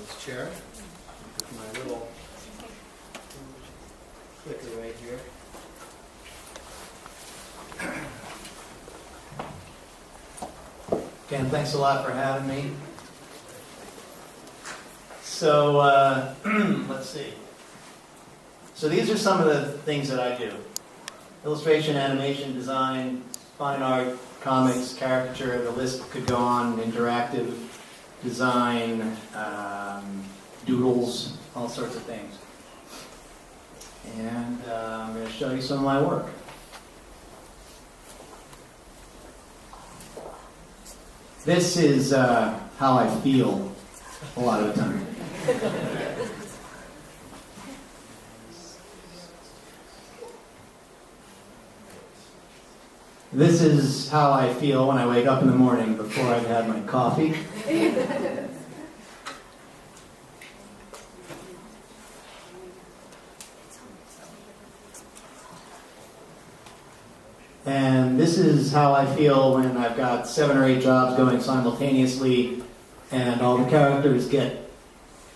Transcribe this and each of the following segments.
this chair with my little clicker right here. Ken, thanks a lot for having me. So, let's see. So these are some of the things that I do. Illustration, animation, design, fine art, comics, caricature, the list could go on, interactive design, doodles, all sorts of things. And I'm going to show you some of my work. This is how I feel a lot of the time. This is how I feel when I wake up in the morning before I've had my coffee. And this is how I feel when I've got 7 or 8 jobs going simultaneously and all the characters get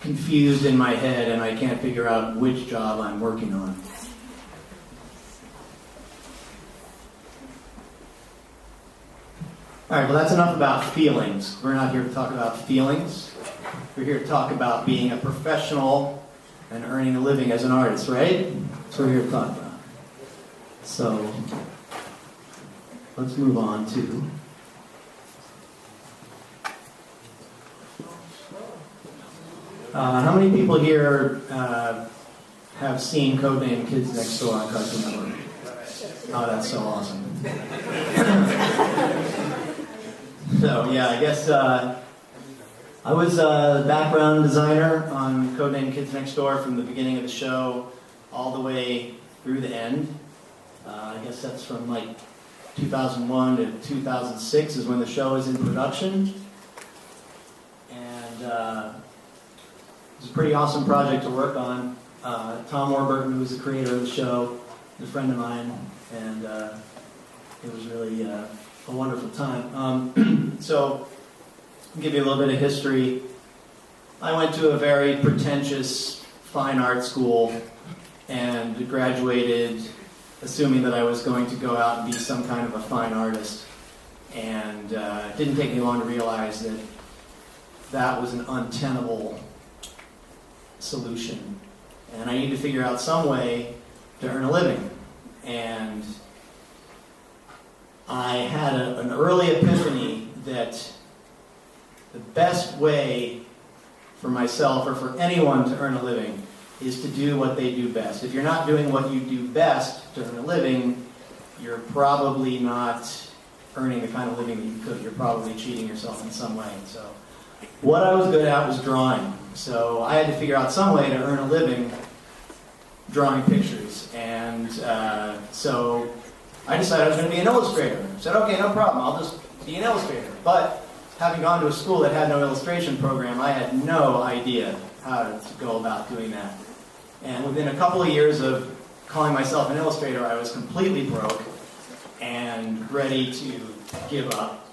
confused in my head and I can't figure out which job I'm working on. All right, well, that's enough about feelings. We're not here to talk about feelings. We're here to talk about being a professional and earning a living as an artist, right? That's what we're here to talk about. So, let's move on to how many people here have seen Codename Kids Next Door on Cartoon Network? Oh, that's so awesome. So, yeah, I guess I was a background designer on Codename Kids Next Door from the beginning of the show all the way through the end. I guess that's from like 2001 to 2006 is when the show was in production. And it was a pretty awesome project to work on. Tom Warburton, who was the creator of the show, is a friend of mine, and it was really a wonderful time. So, I'll give you a little bit of history. I went to a very pretentious fine art school and graduated assuming that I was going to go out and be some kind of a fine artist. And it didn't take me long to realize that that was an untenable solution. And I needed to figure out some way to earn a living. And I had an early epiphany that the best way for myself or for anyone to earn a living is to do what they do best. If you're not doing what you do best to earn a living, you're probably not earning the kind of living that you could. You're probably cheating yourself in some way. So what I was good at was drawing. So I had to figure out some way to earn a living drawing pictures. And so I decided I was going to be an illustrator. I said, okay, no problem, I'll just be an illustrator. But having gone to a school that had no illustration program, I had no idea how to go about doing that. And within a couple of years of calling myself an illustrator, I was completely broke and ready to give up.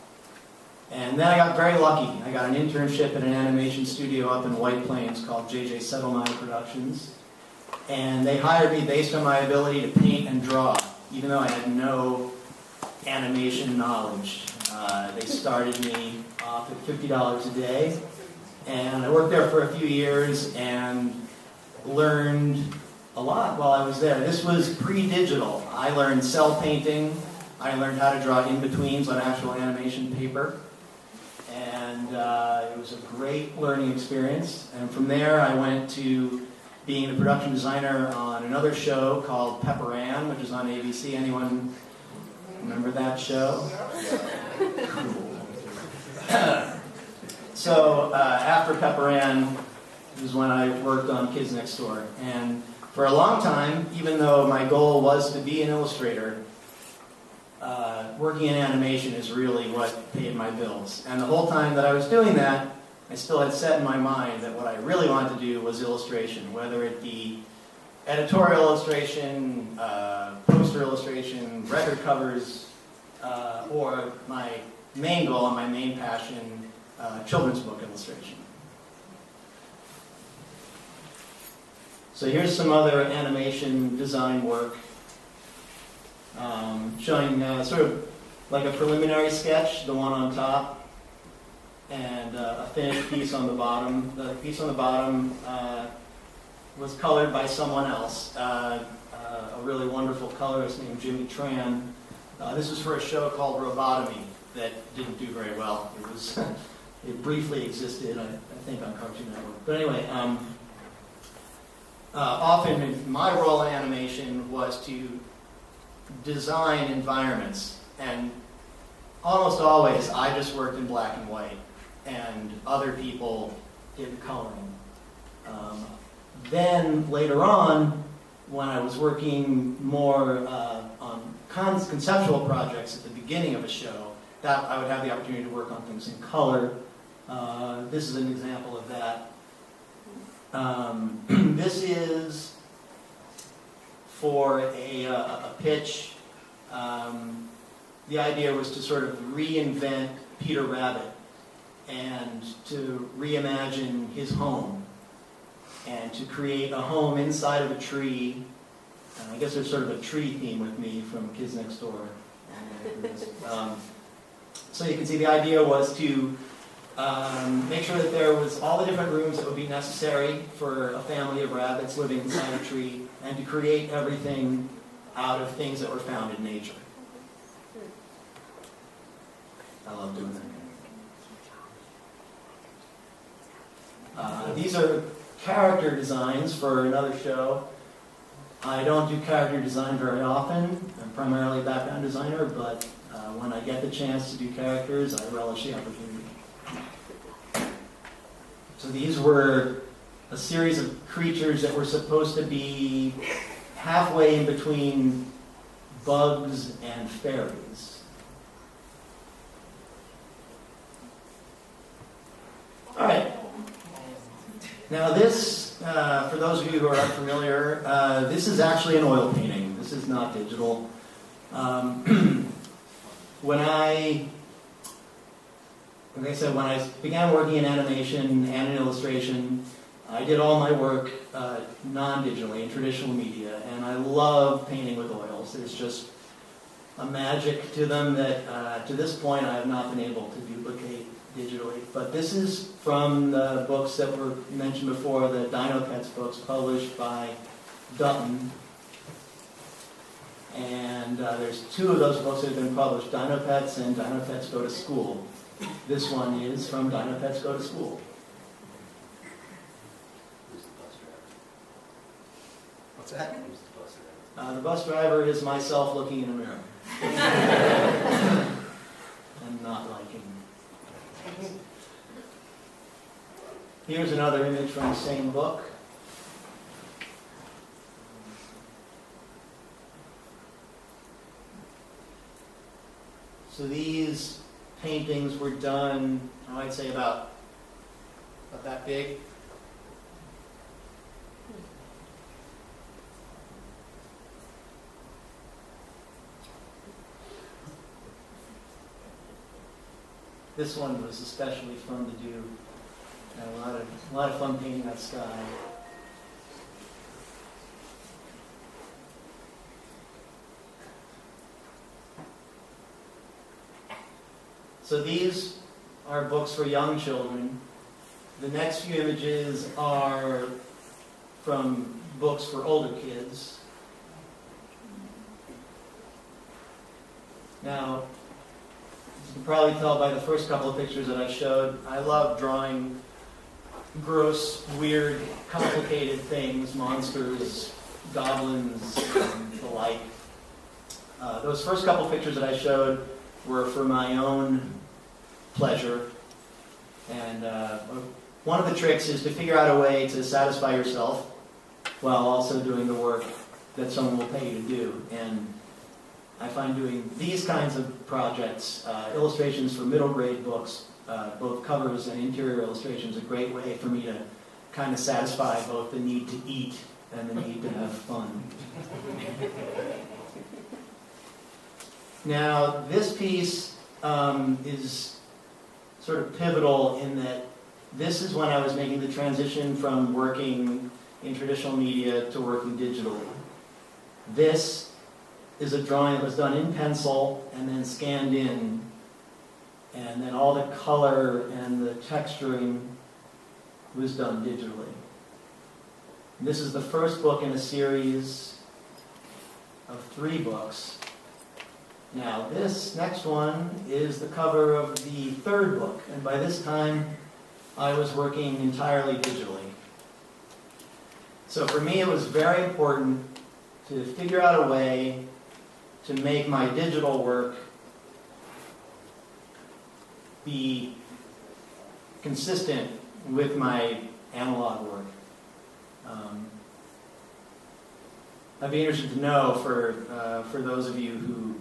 And then I got very lucky. I got an internship at an animation studio up in White Plains called J.J. Settlemine Productions. And they hired me based on my ability to paint and draw, even though I had no animation knowledge. They started me off at $50 a day. And I worked there for a few years and learned a lot while I was there. This was pre-digital. I learned cell painting. I learned how to draw in-betweens on actual animation paper. And it was a great learning experience. And from there, I went to being the production designer on another show called Pepper Ann, which is on ABC. Anyone remember that show? Cool. So after Pepper Ann is when I worked on Kids Next Door. And for a long time, even though my goal was to be an illustrator, working in animation is really what paid my bills. And the whole time that I was doing that, I still had set in my mind that what I really wanted to do was illustration, whether it be editorial illustration, poster illustration, record covers, or my main goal and my main passion, children's book illustration. So here's some other animation design work, showing sort of like a preliminary sketch, the one on top, and a finished piece on the bottom. The piece on the bottom was colored by someone else, a really wonderful colorist named Jimmy Tran. This was for a show called Robotomy that didn't do very well. It briefly existed, I think, on Cartoon Network. But anyway, often my role in animation was to design environments, and almost always I just worked in black and white, and other people did the coloring. Then later on, when I was working more on conceptual projects at the beginning of a show, that I would have the opportunity to work on things in color. This is an example of that. This is for a pitch. The idea was to sort of reinvent Peter Rabbit and to reimagine his home and to create a home inside of a tree. I guess there's sort of a tree theme with me from Kids Next Door. So you can see the idea was to make sure that there was all the different rooms that would be necessary for a family of rabbits living inside a tree, and to create everything out of things that were found in nature. I love doing that. These are character designs for another show. I don't do character design very often. I'm primarily a background designer, but when I get the chance to do characters, I relish the opportunity. So these were a series of creatures that were supposed to be halfway in between bugs and fairies. All right. Now this, for those of you who are unfamiliar, this is actually an oil painting. This is not digital. When I began working in animation and in illustration, I did all my work non-digitally in traditional media, and I love painting with oils. There's just a magic to them that to this point I have not been able to duplicate digitally. But this is from the books that were mentioned before, the Dino Pets books published by Dutton. And there's two of those books that have been published, Dino Pets and Dino Pets Go to School. This one is from Dino Pets Go to School. What's that? The bus driver is myself looking in a mirror. And not liking. Here's another image from the same book. So these paintings were done, I'd say about that big. This one was especially fun to do. Had a lot of fun painting that sky. So these are books for young children. The next few images are from books for older kids. Now, you can probably tell by the first couple of pictures that I showed, I love drawing gross, weird, complicated things, monsters, goblins, and the like. Those first couple of pictures that I showed were for my own pleasure. And one of the tricks is to figure out a way to satisfy yourself while also doing the work that someone will pay you to do. And I find doing these kinds of projects, illustrations for middle grade books, both covers and interior illustrations, a great way for me to kind of satisfy both the need to eat and the need to have fun. Now, this piece is sort of pivotal in that this is when I was making the transition from working in traditional media to working digitally. This is a drawing that was done in pencil and then scanned in, and then all the color and the texturing was done digitally. This is the first book in a series of 3 books. Now this next one is the cover of the 3rd book, and by this time I was working entirely digitally. So for me it was very important to figure out a way to make my digital work be consistent with my analog work. I'd be interested to know for those of you who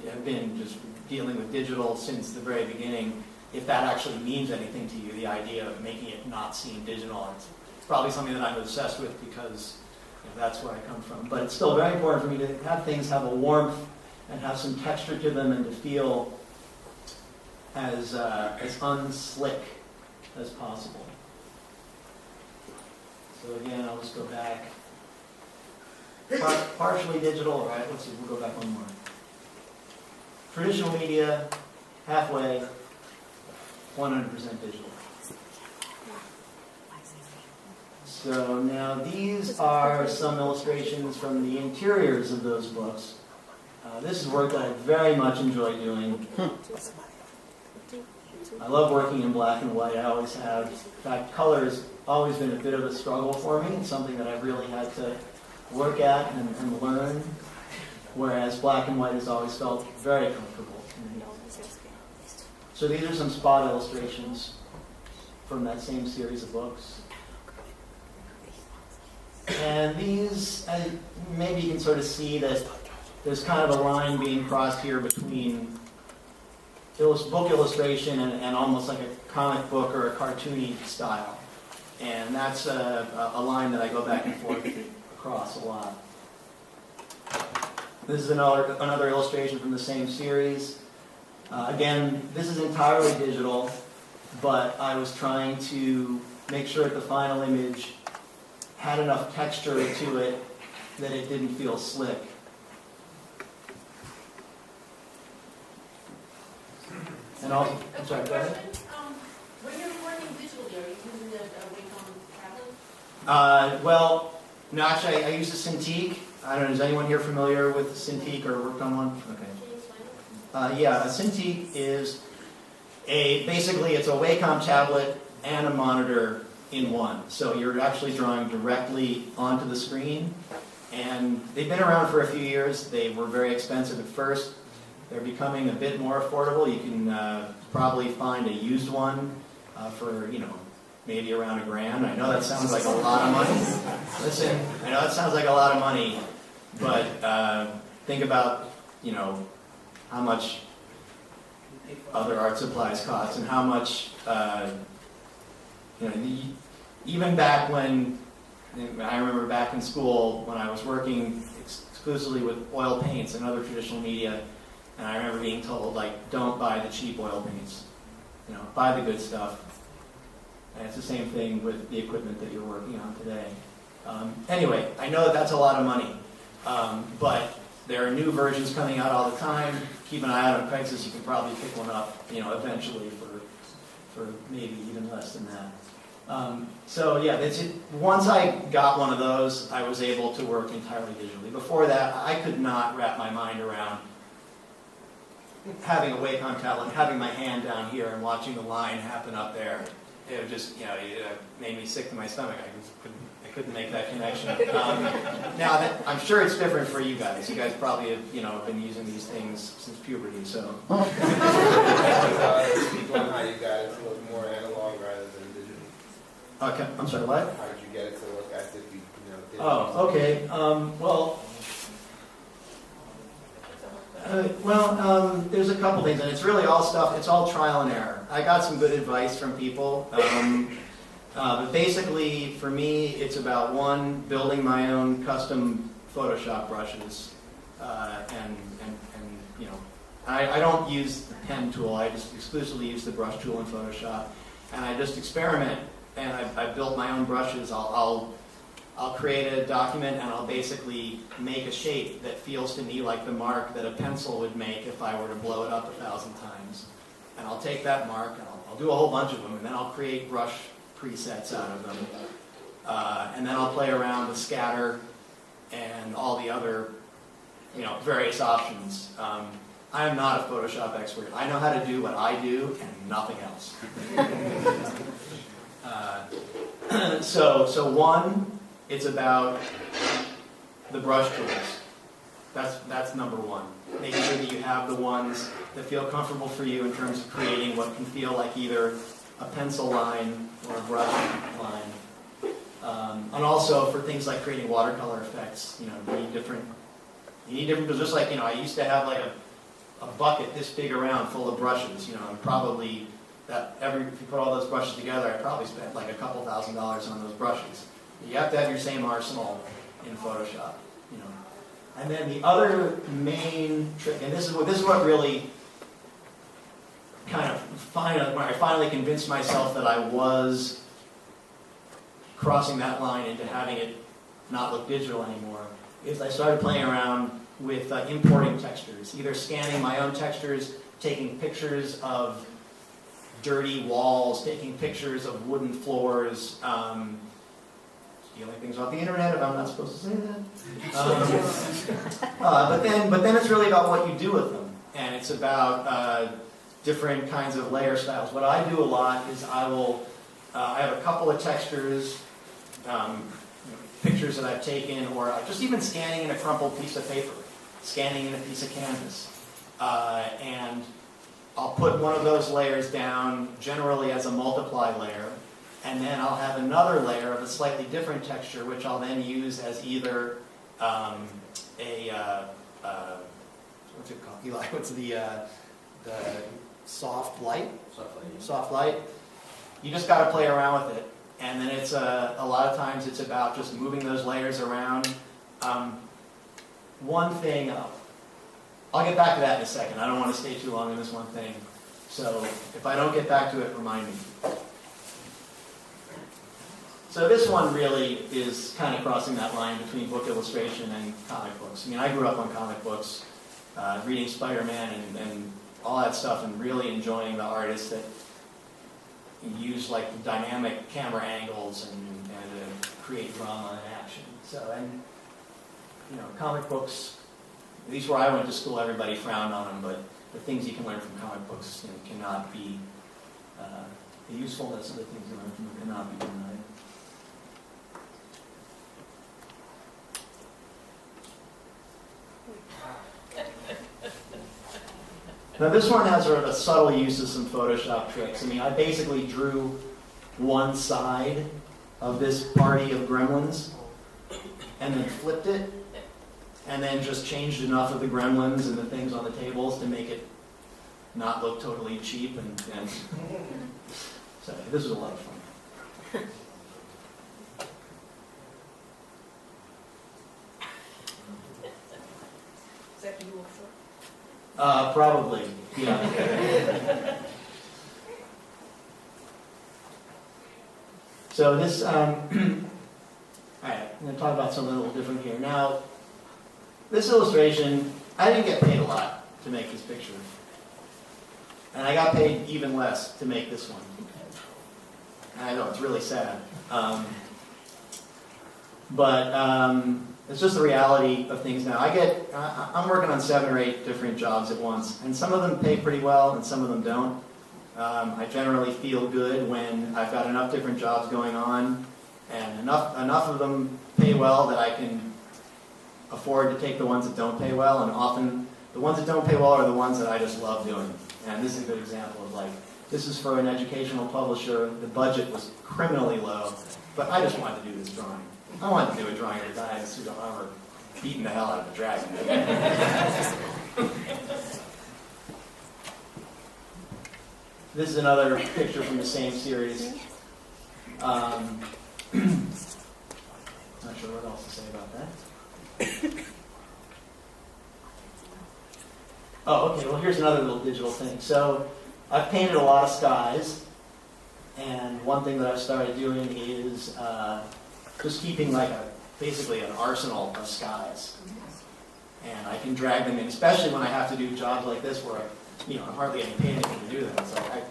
have been just dealing with digital since the very beginning, if that actually means anything to you, the idea of making it not seem digital. It's probably something that I'm obsessed with because that's where I come from. But it's still very important for me to have things have a warmth and have some texture to them and to feel as unslick as possible. So again, I'll just go back. Partially digital, all right, let's see, we'll go back one more. Traditional media, halfway, 100% digital. So now these are some illustrations from the interiors of those books. This is work that I very much enjoy doing. I love working in black and white, I always have. In fact, color has always been a bit of a struggle for me. It's something that I've really had to work at and learn, whereas black and white has always felt very comfortable to me. So these are some spot illustrations from that same series of books. And these, maybe you can sort of see that there's kind of a line being crossed here between book illustration and almost like a comic book or a cartoony style. And that's a line that I go back and forth across a lot. This is another illustration from the same series. Again, this is entirely digital, but I was trying to make sure that the final image had enough texture to it that it didn't feel slick. And also, I'm sorry, go ahead. When you're working digitally, are you using a Wacom tablet? Well, no, actually, I use a Cintiq. I don't know, is anyone here familiar with Cintiq or worked on one? Okay. Can you explain it? Yeah, a Cintiq is basically it's a Wacom tablet and a monitor in one. So you're actually drawing directly onto the screen. And they've been around for a few years. They were very expensive at first. They're becoming a bit more affordable. You can probably find a used one for, maybe around $1,000. I know that sounds like a lot of money. Listen, I know that sounds like a lot of money, but think about, how much other art supplies cost and how much, even back when, I remember back in school when I was working exclusively with oil paints and other traditional media, and I remember being told, don't buy the cheap oil paints. Buy the good stuff. And it's the same thing with the equipment that you're working on today. Anyway, I know that that's a lot of money, but there are new versions coming out all the time. Keep an eye out on Craigslist. You can probably pick one up, eventually for maybe even less than that. So yeah, once I got one of those, I was able to work entirely digitally. Before that, I could not wrap my mind around having a Wacom tablet, having my hand down here and watching the line happen up there. It just, it made me sick to my stomach. I couldn't make that connection. Now, I'm sure it's different for you guys. You guys probably have, been using these things since puberty, so. Speak on how you got it to look more analog rather than digital. Okay, I'm sorry, what? How did you get it to look as if you did? Oh, okay. There's a couple things, and it's really all stuff, it's all trial and error. I got some good advice from people, but basically, for me, it's about, one, building my own custom Photoshop brushes, I don't use the pen tool, I just exclusively use the brush tool in Photoshop, and I just experiment, and I built my own brushes. I'll I'll create a document and I'll basically make a shape that feels to me like the mark that a pencil would make if I were to blow it up 1,000 times. And I'll take that mark and I'll do a whole bunch of them, and then I'll create brush presets out of them. And then I'll play around with scatter and all the other, various options. I am not a Photoshop expert. I know how to do what I do and nothing else. So one, it's about the brush tools. That's number one. Making sure that you have the ones that feel comfortable for you in terms of creating what can feel like either a pencil line or a brush line. And also for things like creating watercolor effects, you need different, just like, I used to have like a bucket this big around full of brushes, and probably if you put all those brushes together, I probably spent like a couple $1,000s on those brushes. You have to have your same arsenal in Photoshop, And then the other main trick, and this is what really kind of when I finally convinced myself that I was crossing that line into having it not look digital anymore, is I started playing around with importing textures, either scanning my own textures, taking pictures of dirty walls, taking pictures of wooden floors, stealing things off the internet if I'm not supposed to say that. But then it's really about what you do with them, and it's about different kinds of layer styles. What I do a lot is I have a couple of textures, pictures that I've taken, or just even scanning in a crumpled piece of paper, scanning in a piece of canvas, and I'll put one of those layers down generally as a multiply layer, and then I'll have another layer of a slightly different texture, which I'll then use as either what's it called? Eli, what's the soft light? Soft light. You just got to play around with it, and then it's a lot of times it's about just moving those layers around. One thing. I'll get back to that in a second. I don't want to stay too long on this one thing. So if I don't get back to it, remind me. So this one really is kind of crossing that line between book illustration and comic books. I grew up on comic books, reading Spider-Man and all that stuff, and really enjoying the artists that use like dynamic camera angles and create drama and action. So, and comic books, at least where I went to school, everybody frowned on them, but the things you can learn from comic books cannot be, the usefulness of the things you learn from them cannot be denied. Now this one has sort of a subtle use of some Photoshop tricks. I basically drew one side of this party of gremlins and then flipped it, and then just changed enough of the gremlins and the things on the tables to make it not look totally cheap. And so this was a lot of fun. Is that you also? Probably, yeah. So this, all right, I'm going to talk about something a little different here. Now, this illustration, I didn't get paid a lot to make this picture. And I got paid even less to make this one. I know, it's really sad. But it's just the reality of things now. I'm working on 7 or 8 different jobs at once, and some of them pay pretty well, and some of them don't. I generally feel good when I've got enough different jobs going on, and enough of them pay well that I can afford to take the ones that don't pay well, and often the ones that don't pay well are the ones that I just love doing. And this is a good example of this is for an educational publisher. The budget was criminally low, but I just wanted to do this drawing. I wanted to do a drawing of a guy in a suit of armor beating the hell out of a dragon. This is another picture from the same series. Not sure what else to say about that. Oh, okay, well here's another little digital thing. So I've painted a lot of skies, and one thing that I've started doing is just keeping like a basically an arsenal of skies. And I can drag them in, especially when I have to do jobs like this where I'm hardly getting paid anything to do them. It's like,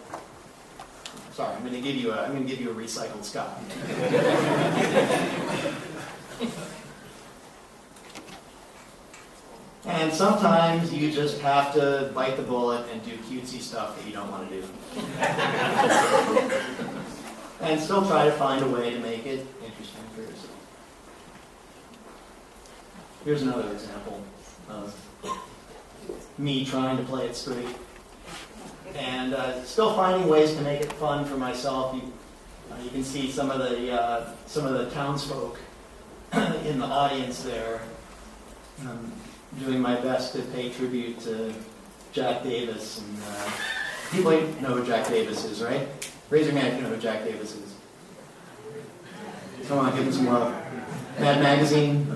sorry, I'm going to give you a recycled sky. And sometimes you just have to bite the bullet and do cutesy stuff that you don't want to do. And still try to find a way to make it interesting for yourself. Here's another example of me trying to play it straight. And still finding ways to make it fun for myself. You can see some of the townsfolk in the audience there. Doing my best to pay tribute to Jack Davis. And people know who Jack Davis is, right? Raise your hand if you know who Jack Davis is. Come on, give him some love. Mad Magazine?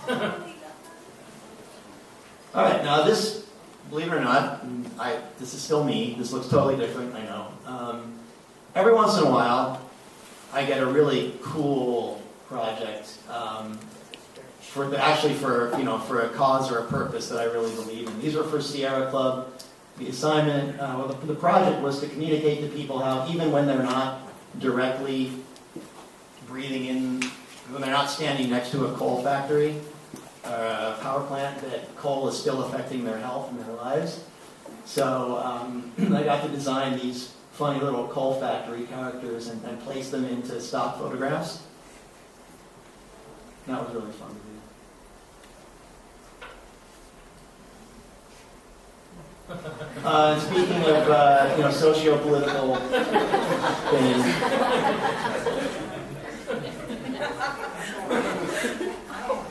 Okay. All right, now this, believe it or not, this is still me. This looks totally different, I know. Every once in a while, I get a really cool project for a cause or a purpose that I really believe in. These were for Sierra Club. The assignment, the project was to communicate to people how even when they're not directly breathing in, when they're not standing next to a coal factory, a power plant, that coal is still affecting their health and their lives. So I got to design these funny little coal factory characters and place them into stock photographs. That was really fun to do. Speaking of socio-political things,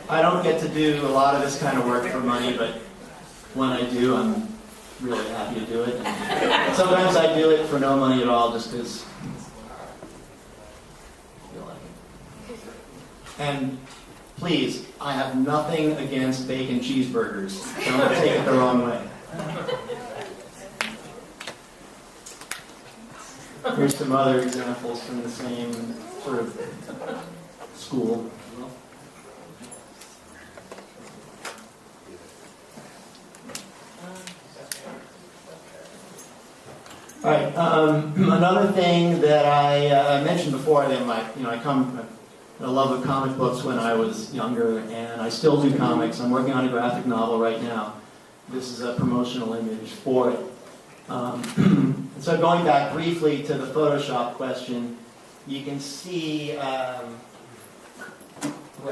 I don't get to do a lot of this kind of work for money, but when I do, I'm really happy to do it. And sometimes I do it for no money at all, just because I feel like it. And please, I have nothing against bacon cheeseburgers. Don't take it the wrong way. Here's some other examples from the same sort of school. All right. Another thing that I mentioned before, that I love of comic books when I was younger, and I still do comics. I'm working on a graphic novel right now. This is a promotional image for it. So going back briefly to the Photoshop question, you can see right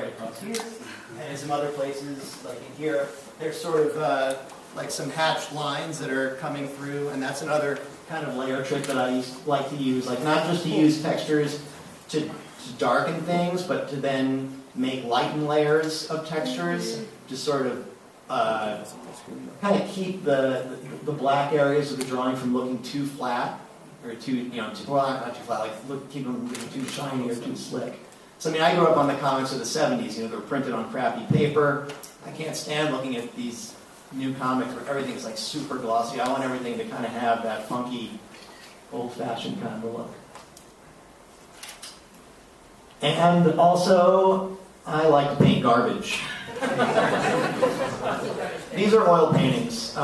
across here, and in some other places, like in here, there's sort of like some hatched lines that are coming through, and that's another kind of layer trick that I like to use, like not just to use textures to darken things, but to then make lighten layers of textures, just sort of kind of keep the black areas of the drawing from looking too flat, or too, not too flat, like keep them looking too shiny or too slick. So I mean, I grew up on the comics of the 70s, they were printed on crappy paper. I can't stand looking at these new comics where everything's like super glossy. I want everything to kind of have that funky, old-fashioned kind of look. And also, I like to paint garbage. These are oil paintings.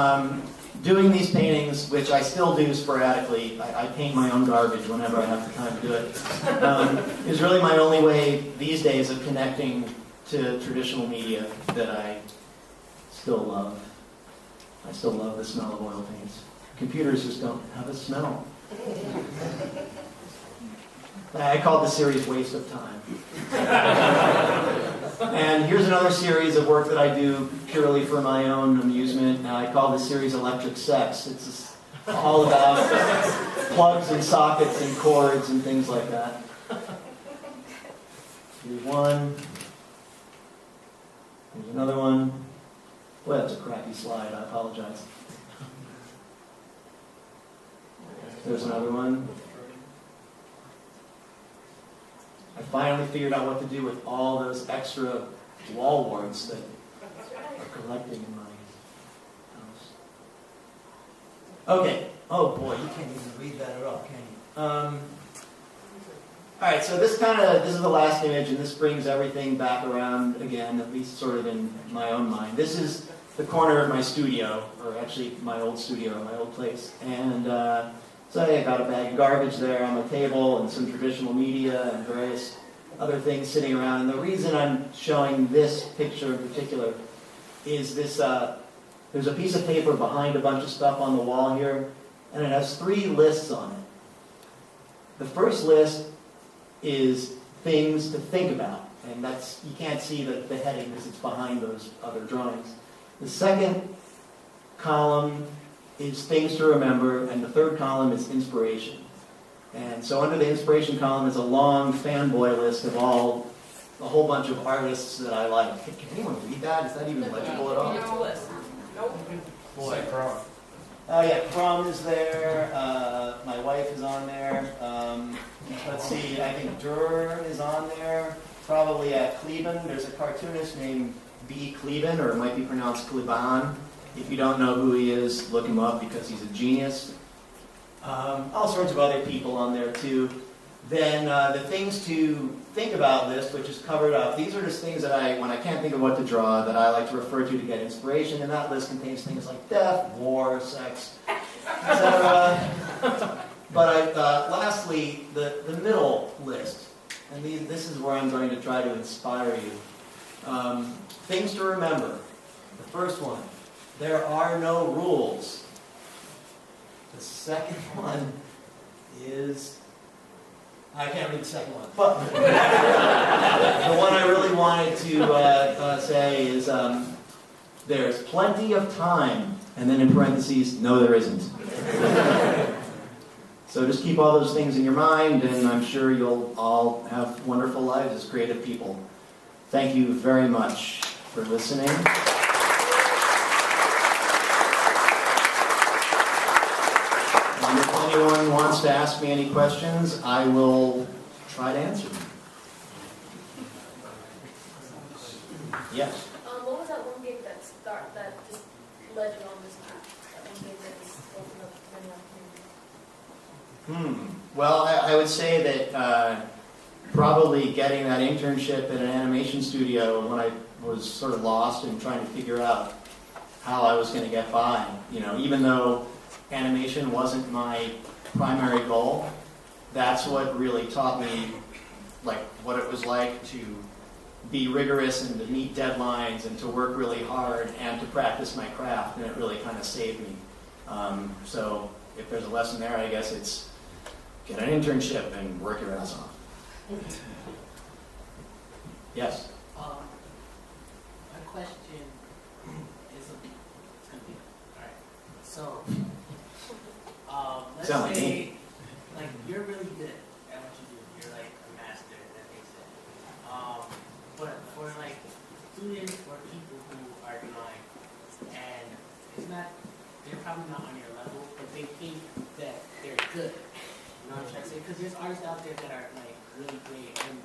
Doing these paintings, which I still do sporadically, I paint my own garbage whenever I have the time to do it, is really my only way these days of connecting to traditional media that I still love. I still love the smell of oil paints. Computers just don't have a smell. I called the series Waste of Time. And here's another series of work that I do purely for my own amusement. I call this series Electric Sex. It's just all about plugs and sockets and cords and things like that. Here's one. Here's another one. Boy, that's a crappy slide. I apologize. There's another one. I finally figured out what to do with all those extra wall warts that are collecting in my house. Okay. Oh boy, you can't even read that at all, can you? All right, so this is the last image, and this brings everything back around again, at least sort of in my own mind. This is the corner of my studio, or actually my old studio, my old place. And so I got a bag of garbage there on the table, and some traditional media, and various other things sitting around. And the reason I'm showing this picture in particular is this, there's a piece of paper behind a bunch of stuff on the wall here, and it has 3 lists on it. The first list is things to think about, and that's, you can't see the heading because it's behind those other drawings. The second column is things to remember, and the third column is inspiration. And so under the inspiration column is a long fanboy list of a whole bunch of artists that I like. Can anyone read that? Is that even legible at all? Nope. Boy, yeah, Prom is there. My wife is on there. Let's see, I think Durer is on there. Probably at Kleban. There's a cartoonist named B. Kleban, or it might be pronounced Kleban. If you don't know who he is, look him up because he's a genius. All sorts of other people on there too. Then the things to think about list, which is covered up. These are just things that when I can't think of what to draw, that I like to refer to get inspiration. And that list contains things like death, war, sex, etc. But lastly, the middle list. And this is where I'm going to try to inspire you. Things to remember. The first one, there are no rules. The second one is, I can't read the second one, but the one I really wanted to say is, there's plenty of time, and then in parentheses, no there isn't. So just keep all those things in your mind, and I'm sure you'll all have wonderful lives as creative people. Thank you very much for listening. And if anyone wants to ask me any questions, I will try to answer them. Yes? What was that one game that just led you on this path? That one game that just opened up many opportunities? Well, I would say that probably getting that internship at an animation studio when I was sort of lost and trying to figure out how I was going to get by. You know, even though animation wasn't my primary goal, that's what really taught me, like, what it was like to be rigorous and to meet deadlines and to work really hard and to practice my craft, and it really kind of saved me. So if there's a lesson there, I guess it's get an internship and work your ass off. Yes? My question is it's gonna be, alright, so, let's Sound like say, me. like, you're really good at what you do, you're like a master, that makes sense. But for like students or people who are drawing, and they're probably not on your level, but they think that they're good. You know what I'm trying to say? Because there's artists out there that are like really great. And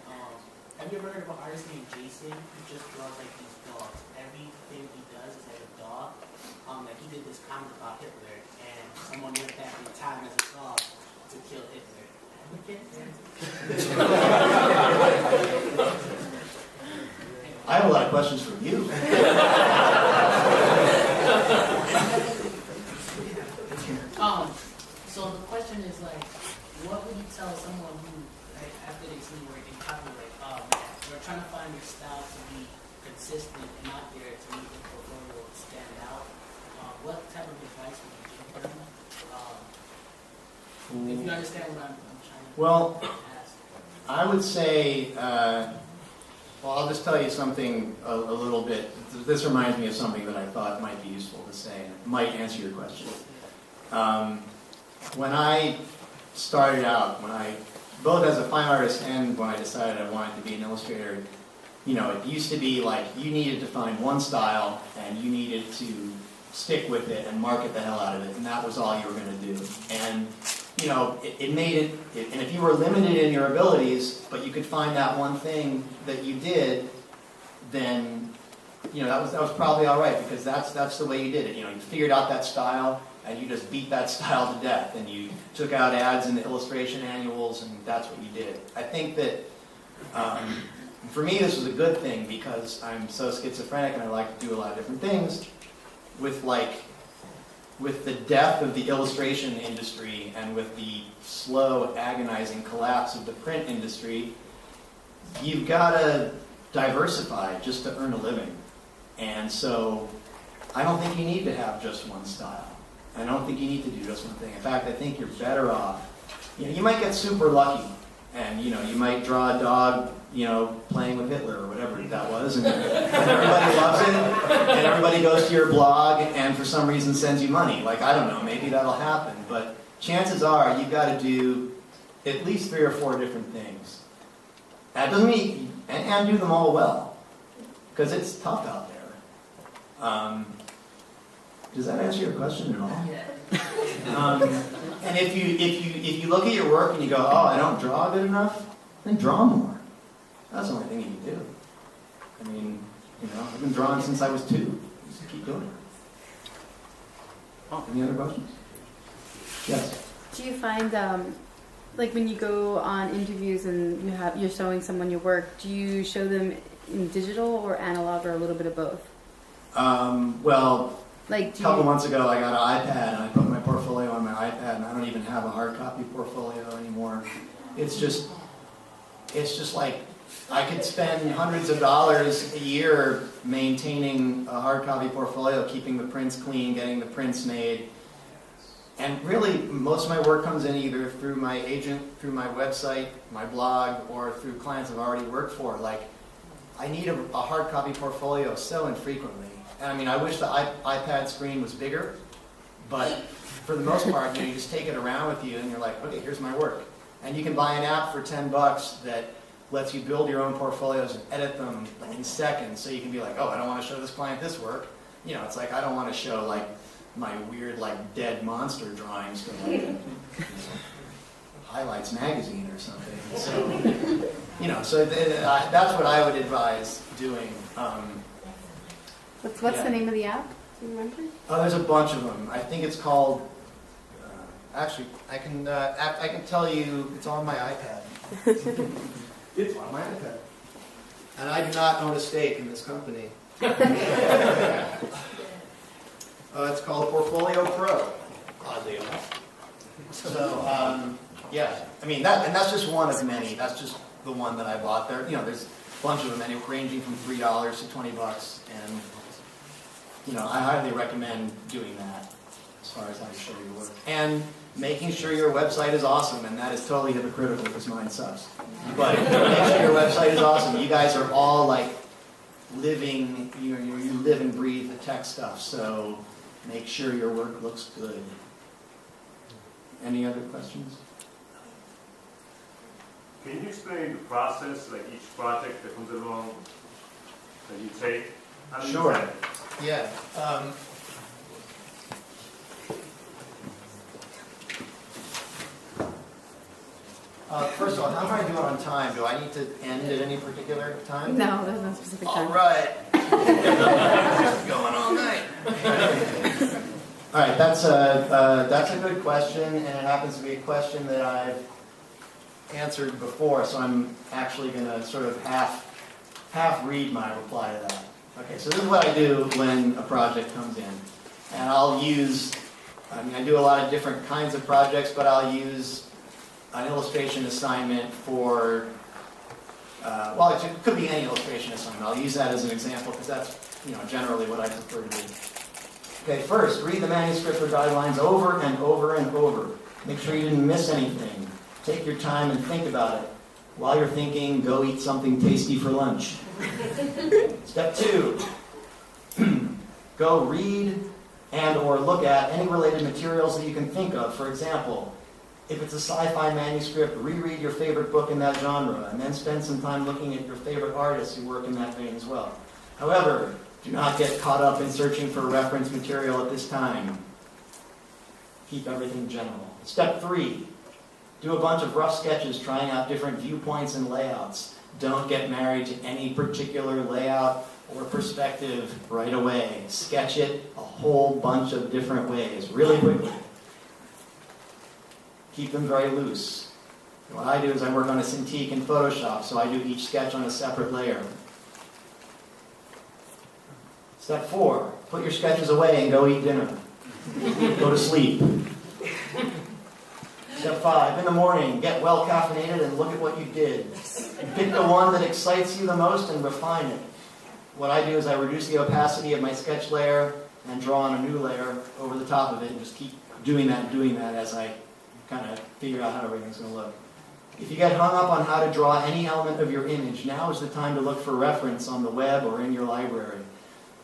have you ever heard of an artist named Jason who just draws like these dogs? Everything he does is like a dog. Like he did this comic about Hitler, and someone went back in time as a dog to kill Hitler. I have a lot of questions for you. So the question is like, what would you tell someone who, like, after they see work and copy, like, they're trying to find their style to be consistent and not there to make the portfolio stand out? What type of advice would you give them? If you understand what I'm trying to ask. I would say, well, I'll just tell you something a little bit. This reminds me of something that I thought might be useful to say, and it might answer your question. When I started out, both as a fine artist and when I decided I wanted to be an illustrator, you know, it used to be like you needed to find one style and you needed to stick with it and market the hell out of it, and that was all you were going to do. And you know, it made it, and if you were limited in your abilities, but you could find that one thing that you did, then, you know, that was probably all right, because that's the way you did it. You know, you figured out that style, and you just beat that style to death, and you took out ads in the illustration annuals, and that's what you did. I think that, for me, this was a good thing because I'm so schizophrenic and I like to do a lot of different things. With the death of the illustration industry and with the slow, agonizing collapse of the print industry, you've got to diversify just to earn a living. And so I don't think you need to have just one style. I don't think you need to do just one thing. In fact, I think you're better off. You might get super lucky, and you might draw a dog, playing with Hitler or whatever that was, and everybody loves it, and everybody goes to your blog and for some reason sends you money. Like, I don't know, maybe that'll happen, but chances are you've got to do at least 3 or 4 different things. That doesn't mean, and do them all well, because it's tough out there. Does that answer your question at all? Yeah. And if you look at your work and you go, oh, I don't draw good enough, then draw more. That's the only thing you can do. I mean, I've been drawing since I was 2. Just keep doing it. Oh, any other questions? Yes. Do you find, like when you go on interviews and you're showing someone your work, do you show them in digital or analog or a little bit of both? Well, like, a couple months ago I got an iPad and I put my portfolio on my iPad, and I don't even have a hard copy portfolio anymore. It's just like I could spend hundreds of dollars a year maintaining a hard copy portfolio, keeping the prints clean, getting the prints made. And really, most of my work comes in either through my agent, through my website, my blog, or through clients I've already worked for. Like, I need a hard copy portfolio so infrequently. And I mean, I wish the iPad screen was bigger, but for the most part, you just take it around with you and you're like, okay, here's my work. And you can buy an app for $10 that lets you build your own portfolios and edit them in seconds. So you can be like, oh, I don't want to show this client this work. It's like, I don't want to show like my weird like dead monster drawings from like Highlights magazine or something. So, that's what I would advise doing. What's the name of the app? Do you remember? Oh, there's a bunch of them. I think it's called. Actually, I can tell you. It's on my iPad. It's on my iPad. And I do not own a stake in this company. It's called Portfolio Pro, oddly enough. So, yeah, I mean that's just one of many. That's just the one that I bought there. There's a bunch of them, ranging from $3 to $20, and I highly recommend doing that as far as how to show your work and making sure your website is awesome. And that is totally hypocritical because mine sucks. But make sure your website is awesome. You guys are all like living. You live and breathe the tech stuff. So make sure your work looks good. Any other questions? Can you explain the process, like each project that comes along that you take? How do you Sure. do that? Yeah. First of all, how do I do it on time? Do I need to end at any particular time? No, there's no specific time. All right. Going all night. All right, that's a good question, and it happens to be a question that I've answered before, so I'm actually going to sort of half read my reply to that. Okay, so this is what I do when a project comes in, and I do a lot of different kinds of projects, but I'll use an illustration assignment for, it could be any illustration assignment. I'll use that as an example because that's, generally what I prefer to do. Okay, first, read the manuscript or guidelines over and over and over. Make sure you didn't miss anything. Take your time and think about it. While you're thinking, go eat something tasty for lunch. Step 2, go read and or look at any related materials that you can think of. For example, if it's a sci-fi manuscript, reread your favorite book in that genre, and then spend some time looking at your favorite artists who work in that vein as well. However, do not get caught up in searching for reference material at this time. Keep everything general. Step 3, do a bunch of rough sketches trying out different viewpoints and layouts. Don't get married to any particular layout or perspective right away. Sketch it a whole bunch of different ways, really quickly. Keep them very loose. And what I do is I work on a Cintiq in Photoshop, so I do each sketch on a separate layer. Step 4, put your sketches away and go eat dinner. Go to sleep. Step 5, in the morning, get well caffeinated and look at what you did. Pick the one that excites you the most and refine it. What I do is I reduce the opacity of my sketch layer and draw on a new layer over the top of it and just keep doing that as I kind of figure out how everything's going to look. If you get hung up on how to draw any element of your image, now is the time to look for reference on the web or in your library.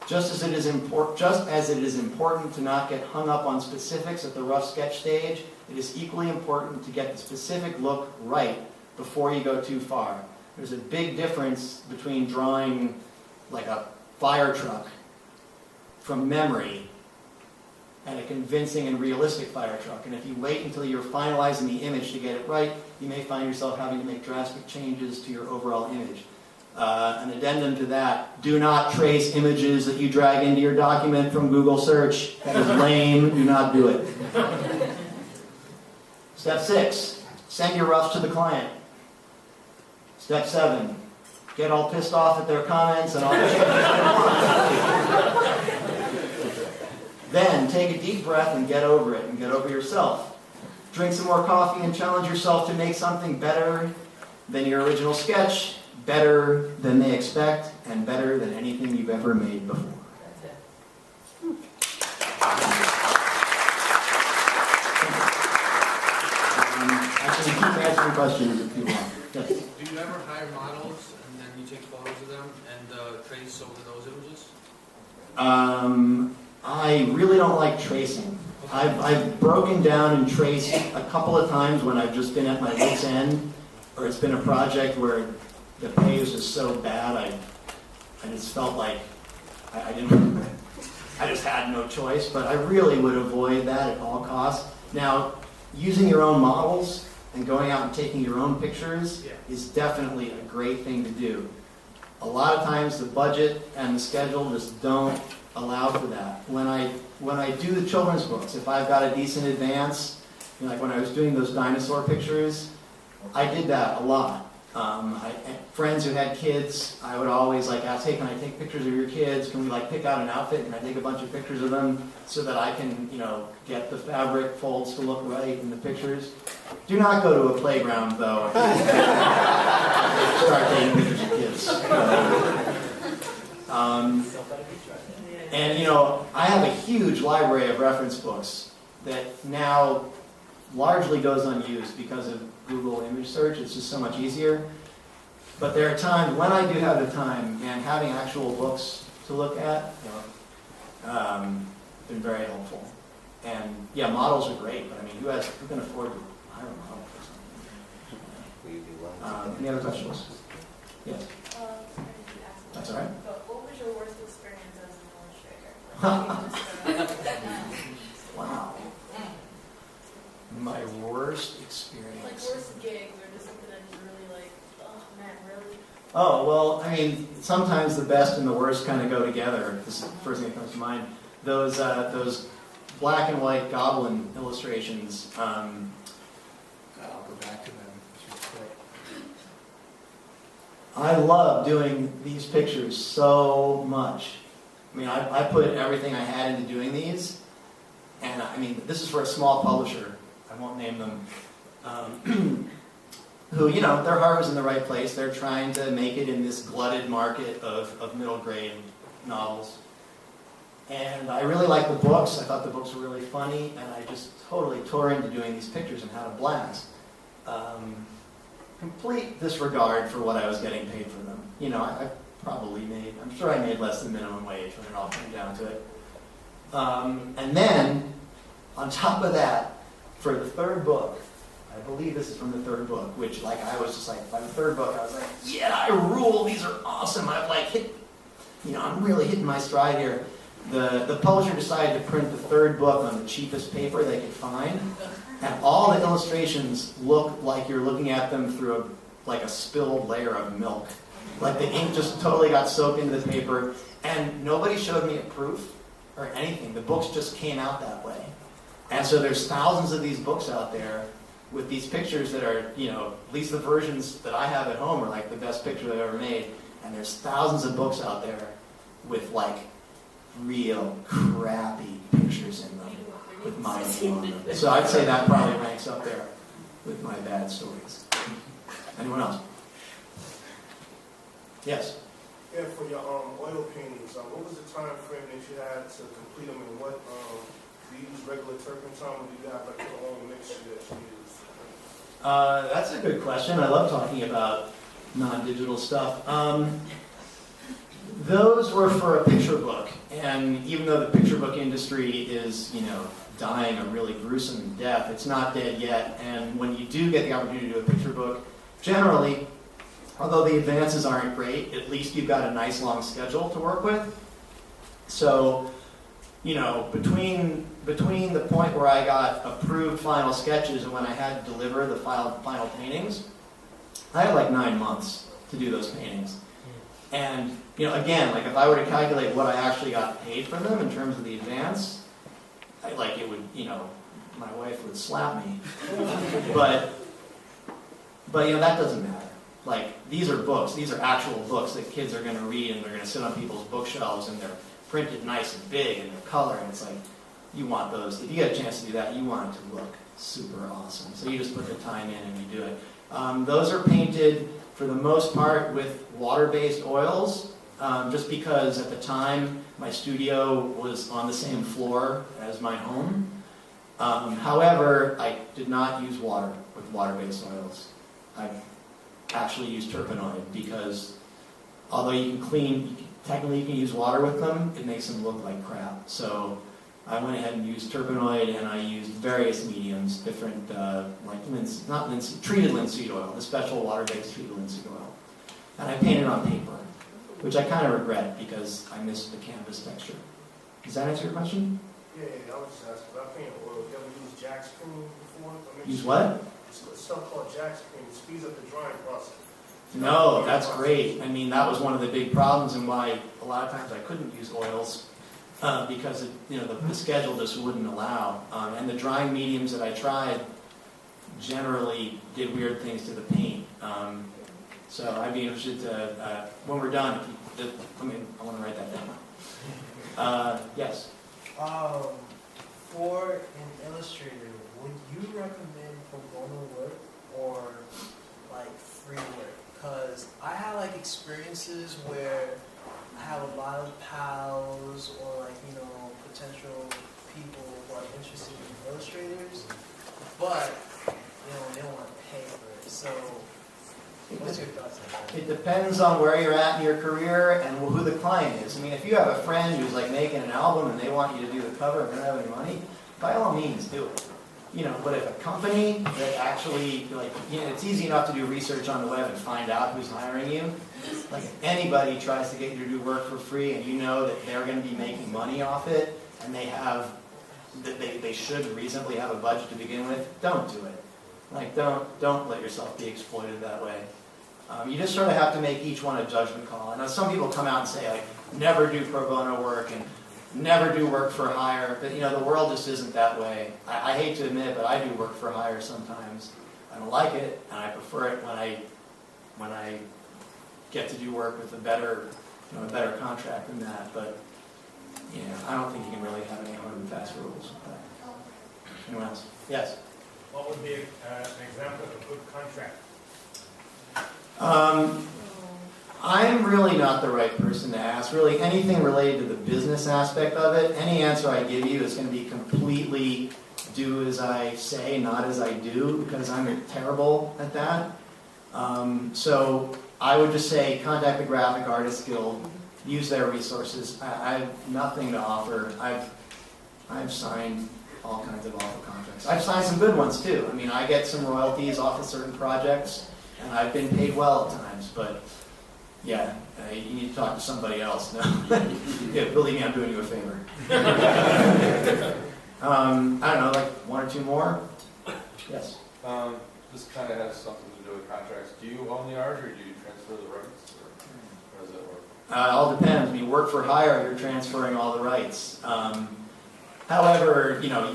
Just as it is important to not get hung up on specifics at the rough sketch stage, it is equally important to get the specific look right before you go too far. There's a big difference between drawing like a fire truck from memory and a convincing and realistic fire truck. And if you wait until you're finalizing the image to get it right, you may find yourself having to make drastic changes to your overall image. An addendum to that, do not trace images that you drag into your document from Google search. That is lame. Do not do it. Step 6, send your roughs to the client. Step 7, get all pissed off at their comments and all that. Then take a deep breath and get over it and get over yourself. Drink some more coffee and challenge yourself to make something better than your original sketch, better than they expect, and better than anything you've ever made before. I can keep answering questions if you want. Yes. Do you ever hire models and then you take photos of them and trace over those images? I really don't like tracing. I've broken down and traced a couple of times when I've just been at my wit's end, or it's been a project where the pay was just so bad, I just felt like I just had no choice. But I really would avoid that at all costs. Now, using your own models and going out and taking your own pictures is definitely a great thing to do. A lot of times the budget and the schedule just don't allow for that. When I do the children's books, if I've got a decent advance, like when I was doing those dinosaur pictures, I did that a lot. Friends who had kids, I would always ask, hey, can I take pictures of your kids? Can we pick out an outfit? Can I take a bunch of pictures of them so that I can, get the fabric folds to look right in the pictures? Do not go to a playground, though. Start taking pictures of kids. And, I have a huge library of reference books that now largely goes unused because of Google image search. It's just so much easier. But there are times when I do have the time, and having actual books to look at, been very helpful. And yeah, models are great, but I mean, who can afford to hire a model for something? Any other questions? Yes. That's all right. But what was your worst experience as an illustrator? Wow. My worst experience. Worst gigs, or just something that is really oh man, really? Oh, well, I mean, sometimes the best and the worst kind of go together. This is the first thing that comes to mind. Those black and white goblin illustrations. I'll go back to them. I love doing these pictures so much. I mean, I put everything I had into doing these. And I mean, this is for a small publisher. I won't name them. Who, their heart was in the right place. They're trying to make it in this glutted market of middle grade novels. And I really liked the books. I thought the books were really funny. And I just totally tore into doing these pictures and had a blast. Complete disregard for what I was getting paid for them. I'm sure I made less than minimum wage when it all came down to it. And then, on top of that, for the third book, I believe this is from the third book, which I was just by the third book, I was like, yeah, I rule, these are awesome. I've hit, I'm really hitting my stride here. The publisher decided to print the third book on the cheapest paper they could find, and all the illustrations look like you're looking at them through like a spilled layer of milk. Like the ink just totally got soaked into the paper, and nobody showed me a proof or anything. The books just came out that way. And so there's thousands of these books out there with these pictures that are, you know, at least the versions that I have at home are like the best picture I've ever made. And there's thousands of books out there with like real crappy pictures in them with my name on them. So I'd say that probably ranks up there with my bad stories. Anyone else? Yes? Yeah, for your oil paintings, what was the time frame that you had to complete them, and what do you use regular turpentine, or do you have like your own mixture that you use? That's a good question. I love talking about non-digital stuff. Those were for a picture book, and even though the picture book industry is, you know, dying a really gruesome death, it's not dead yet. And when you do get the opportunity to do a picture book, generally, although the advances aren't great, at least you've got a nice long schedule to work with. So, you know, between the point where I got approved final sketches and when I had to deliver the final paintings, I had like 9 months to do those paintings. And, you know, again, like if I were to calculate what I actually got paid for them in terms of the advance, it would, you know, my wife would slap me. But you know, that doesn't matter. Like, these are books. These are actual books that kids are going to read, and they're going to sit on people's bookshelves, and they're printed nice and big, and they're color, and it's like, you want those. If you get a chance to do that, you want it to look super awesome. So you just put the time in and you do it. Those are painted, for the most part, with water-based oils, just because at the time, my studio was on the same floor as my home. However, I did not use water with water-based oils. I actually use turpenoid because although technically you can use water with them, it makes them look like crap. So I went ahead and used turpenoid, and I used various mediums, different, treated linseed oil, the special water-based treated linseed oil. And I painted on paper, which I kind of regret because I missed the canvas texture. Does that answer your question? Yeah, I was just asking. I paint oil. You ever used Jack's cream before? Use what? It's stuff called Jack's cream. It speeds up the drying process. No, that's great. I mean, that was one of the big problems and why a lot of times I couldn't use oils because the schedule just wouldn't allow. And the drying mediums that I tried generally did weird things to the paint. So I'd be interested to, when we're done, I want to write that down. Yes? For an illustrator, would you recommend pro bono work or like free work? Because I have like experiences where I have a lot of pals or like, you know, potential people who are interested in illustrators, but, you know, they don't want to pay for it. So what's your thoughts on that? It depends on where you're at in your career and who the client is. I mean, if you have a friend who's like making an album and they want you to do the cover and they don't have any money, by all means do it. You know, but if a company that actually, like, you know, it's easy enough to do research on the web and find out who's hiring you. Like, if anybody tries to get you to do work for free and you know that they're going to be making money off it and they should reasonably have a budget to begin with, don't do it. Like, don't let yourself be exploited that way. You just sort of have to make each one a judgment call. And some people come out and say, like, never do pro bono work and never do work for hire. But, you know, the world just isn't that way. I hate to admit it, but I do work for hire sometimes. I don't like it, and I prefer it when I get to do work with a better contract than that. But, you know, I don't think you can really have any hard and fast rules with that. Anyone else? Yes? What would be an example of a good contract? I'm really not the right person to ask. Really, anything related to the business aspect of it, any answer I give you is going to be completely do as I say, not as I do, because I'm terrible at that. So I would just say contact the Graphic Artists Guild, use their resources. I have nothing to offer. I've signed all kinds of awful contracts. I've signed some good ones too. I mean, I get some royalties off of certain projects, and I've been paid well at times, but yeah, you need to talk to somebody else. No, yeah, believe me, I'm doing you a favor. I don't know, like one or two more? Yes. this kind of has something to do with contracts. Do you own the art or do you transfer the rights? Or how does that work? It all depends. When you work for hire, you're transferring all the rights. However, you gotta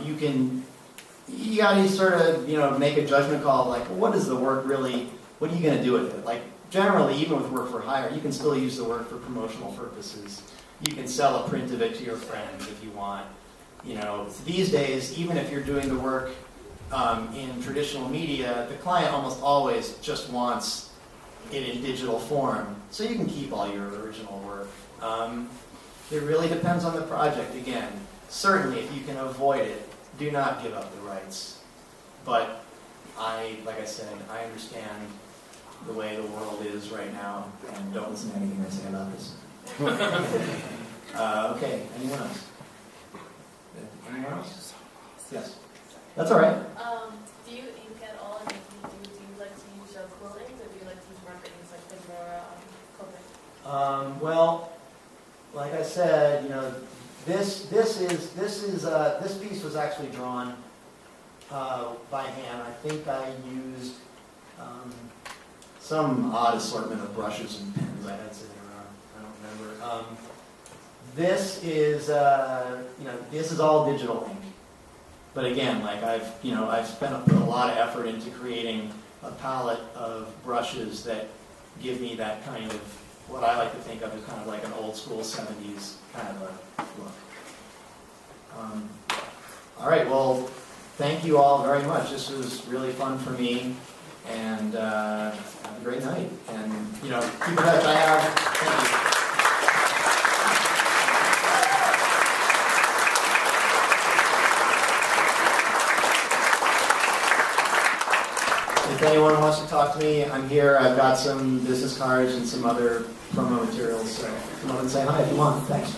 sort of, make a judgment call, like, well, what is the work really, what are you gonna do with it? Like, generally, even with work for hire, you can still use the work for promotional purposes. You can sell a print of it to your friends if you want. These days, even if you're doing the work in traditional media, the client almost always just wants it in digital form, so you can keep all your original work. It really depends on the project. Again, certainly if you can avoid it, do not give up the rights. But like I said, I understand the way the world is right now, and don't listen to anything I say about this. Okay, anyone else? Anyone else? Yes. That's all right. Do you ink at all? And if you do you like to use clothing, or do you like to use marketing, like the more clothing? Well, like I said, this piece was actually drawn by hand. I think I used some odd assortment of brushes and pens I had sitting around. I don't remember. This is all digital ink. But again, like I've put a lot of effort into creating a palette of brushes that give me that kind of, what I like to think of as kind of like an old school 70s kind of a look. All right, well, thank you all very much. This was really fun for me, and have a great night. And, keep in touch. Thank you. If anyone wants to talk to me, I'm here. I've got some business cards and some other promo materials, so come up and say hi if you want. Thanks.